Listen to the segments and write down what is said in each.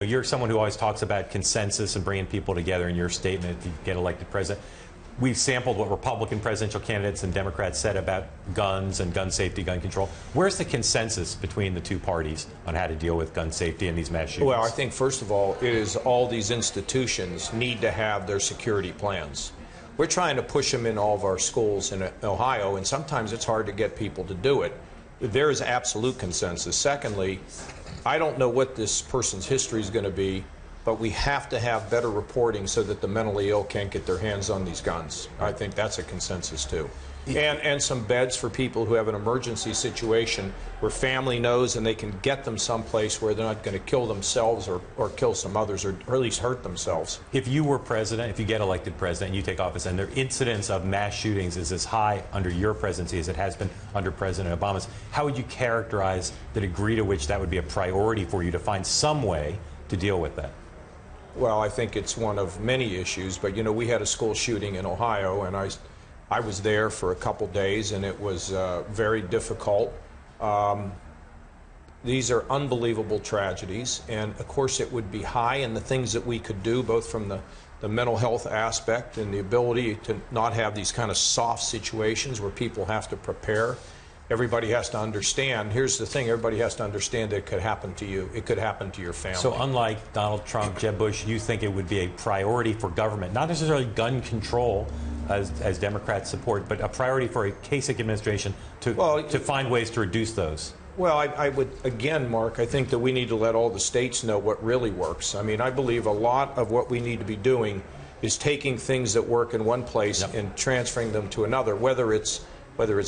You're someone who always talks about consensus and bringing people together in your statement if you get elected president. We've sampled what Republican presidential candidates and Democrats said about guns and gun safety, gun control. Where's the consensus between the two parties on how to deal with gun safety and these mass shootings? Well, I think, first of all, it is all these institutions need to have their security plans. We're trying to push them in all of our schools in Ohio, and sometimes it's hard to get people to do it. There is absolute consensus. Secondly, I don't know what this person's history is going to be, but we have to have better reporting so that the mentally ill can't get their hands on these guns. I think that's a consensus, too. And some beds for people who have an emergency situation where family knows and they can get them someplace where they're not going to kill themselves or kill some others or at least hurt themselves. If you were president, if you get elected president and you take office and the incidence of mass shootings is as high under your presidency as it has been under President Obama's, how would you characterize the degree to which that would be a priority for you to find some way to deal with that? Well, I think it's one of many issues, but you know, we had a school shooting in Ohio, and I was there for a couple days, and it was very difficult. These are unbelievable tragedies, and of course it would be high in the things that we could do, both from the mental health aspect and the ability to not have these kind of soft situations where people have to prepare. Everybody has to understand. Here's the thing, everybody has to understand that it could happen to you. It could happen to your family. So unlike Donald Trump, Jeb Bush, you think it would be a priority for government, not necessarily gun control, as Democrats support, but a priority for a Kasich administration to find ways to reduce those? Well, I would, again, Mark, I think that we need to let all the states know what really works. I mean, I believe a lot of what we need to be doing is taking things that work in one place and transferring them to another, whether it's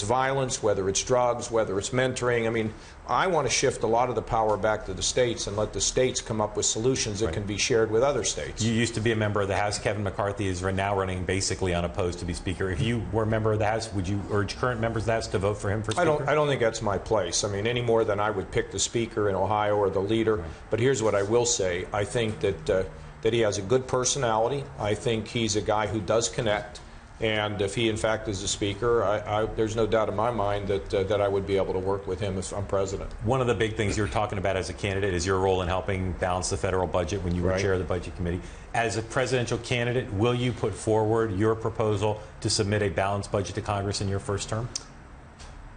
violence, whether it's drugs, whether it's mentoring. I mean, I want to shift a lot of the power back to the states and let the states come up with solutions that can be shared with other states. You used to be a member of the House. Kevin McCarthy is now running basically unopposed to be Speaker. If you were a member of the House, would you urge current members of the House to vote for him for Speaker? I don't think that's my place. I mean, any more than I would pick the Speaker in Ohio or the leader. Right. But here's what I will say. I think that he has a good personality. I think he's a guy who does connect. And if he, in fact, is the Speaker, there's no doubt in my mind that I would be able to work with him if I'm president. One of the big things you're talking about as a candidate is your role in helping balance the federal budget when you were chair of the Budget Committee. As a presidential candidate, will you put forward your proposal to submit a balanced budget to Congress in your first term?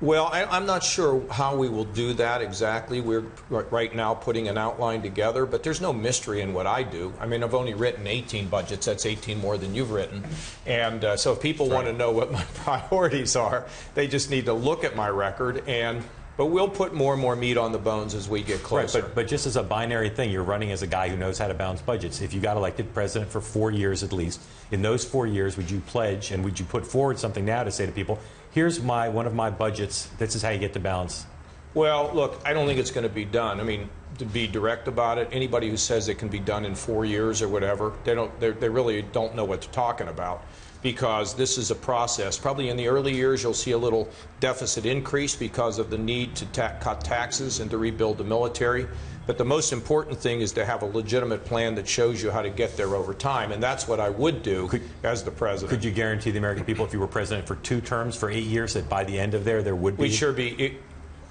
Well, I'm not sure how we will do that exactly. We're right now putting an outline together, but there's no mystery in what I do. I mean, I've only written 18 budgets. That's 18 more than you've written. And so if people want to know what my priorities are, they just need to look at my record. But we'll put more and more meat on the bones as we get closer. Right, but just as a binary thing, you're running as a guy who knows how to balance budgets. If you got elected president for 4 years at least, in those 4 years, would you pledge and would you put forward something now to say to people, here's one of my budgets, this is how you get to balance? Well, look, I don't think it's going to be done. I mean, to be direct about it, anybody who says it can be done in 4 years or whatever, they really don't know what they're talking about. Because this is a process. Probably in the early years you'll see a little deficit increase because of the need to cut taxes and to rebuild the military. But the most important thing is to have a legitimate plan that shows you how to get there over time. And that's what I would do as the president. Could you guarantee the American people, if you were president for 2 terms, for 8 years, that by the end of there would be? We'd sure be.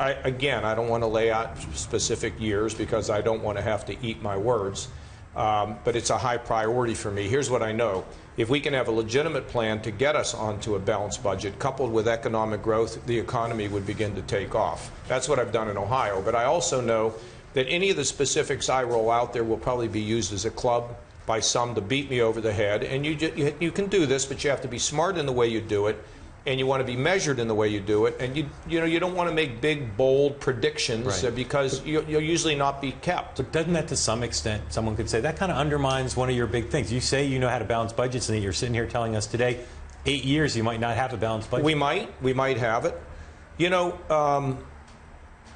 Again, I don't want to lay out specific years because I don't want to have to eat my words. But it's a high priority for me. Here's what I know. If we can have a legitimate plan to get us onto a balanced budget, coupled with economic growth, the economy would begin to take off. That's what I've done in Ohio. But I also know that any of the specifics I roll out there will probably be used as a club by some to beat me over the head. And you can do this, but you have to be smart in the way you do it. And you want to be measured in the way you do it, and you don't want to make big, bold predictions because you'll usually not be kept. But doesn't that, to some extent, someone could say that kind of undermines one of your big things? You say you know how to balance budgets, and you're sitting here telling us today, 8 years, you might not have a balanced budget. We might have it. You know,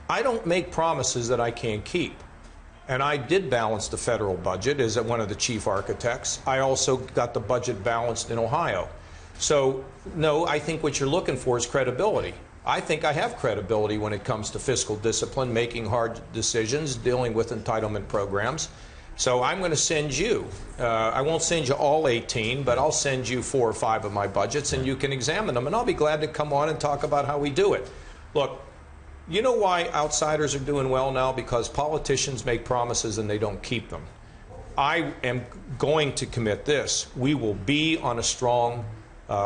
I don't make promises that I can't keep. And I did balance the federal budget as one of the chief architects. I also got the budget balanced in Ohio. So, no, I think what you're looking for is credibility. I think I have credibility when it comes to fiscal discipline, making hard decisions, dealing with entitlement programs. So I'm going to send you, I won't send you all 18, but I'll send you 4 or 5 of my budgets, and you can examine them, and I'll be glad to come on and talk about how we do it. Look, you know why outsiders are doing well now? Because politicians make promises and they don't keep them. I am going to commit this. We will be on a strong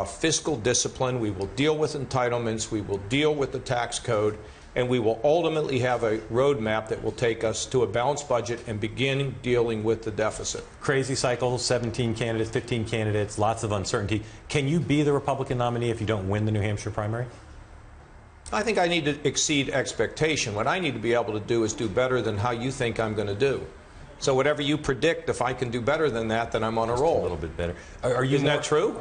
fiscal discipline. We will deal with entitlements. We will deal with the tax code. And we will ultimately have a roadmap that will take us to a balanced budget and begin dealing with the deficit. Crazy cycle, 17 candidates, 15 candidates, lots of uncertainty. Can you be the Republican nominee if you don't win the New Hampshire primary? I think I need to exceed expectation. What I need to be able to do is do better than how you think I'm going to do. So whatever you predict, if I can do better than that, then I'm on a roll. A little bit better. Isn't that true?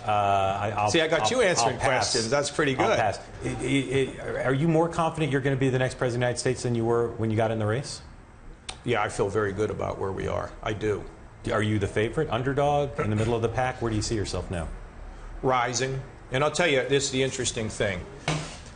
See, I got you answering questions. That's pretty good. I'll pass. Are you more confident you're going to be the next president of the United States than you were when you got in the race? Yeah, I feel very good about where we are. I do. Are you the favorite, underdog, in the middle of the pack? Where do you see yourself now? Rising. And I'll tell you, this is the interesting thing.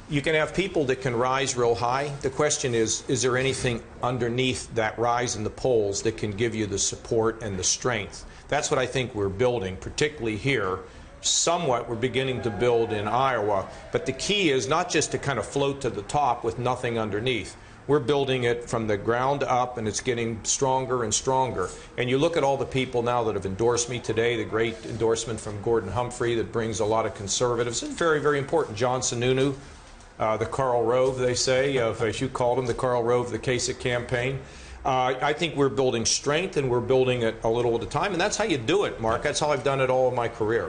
You can have people that can rise real high. The question is there anything underneath that rise in the polls that can give you the support and the strength? That's what I think we're building, particularly here. Somewhat we're beginning to build in Iowa. But the key is not just to kind of float to the top with nothing underneath. We're building it from the ground up, and it's getting stronger and stronger. And you look at all the people now that have endorsed me today, the great endorsement from Gordon Humphrey that brings a lot of conservatives. It's very, very important. John Sununu, the Karl Rove, they say, as you called him, the Karl Rove, the Kasich campaign. I think we're building strength, and we're building it a little at a time. And that's how you do it, Mark. That's how I've done it all of my career.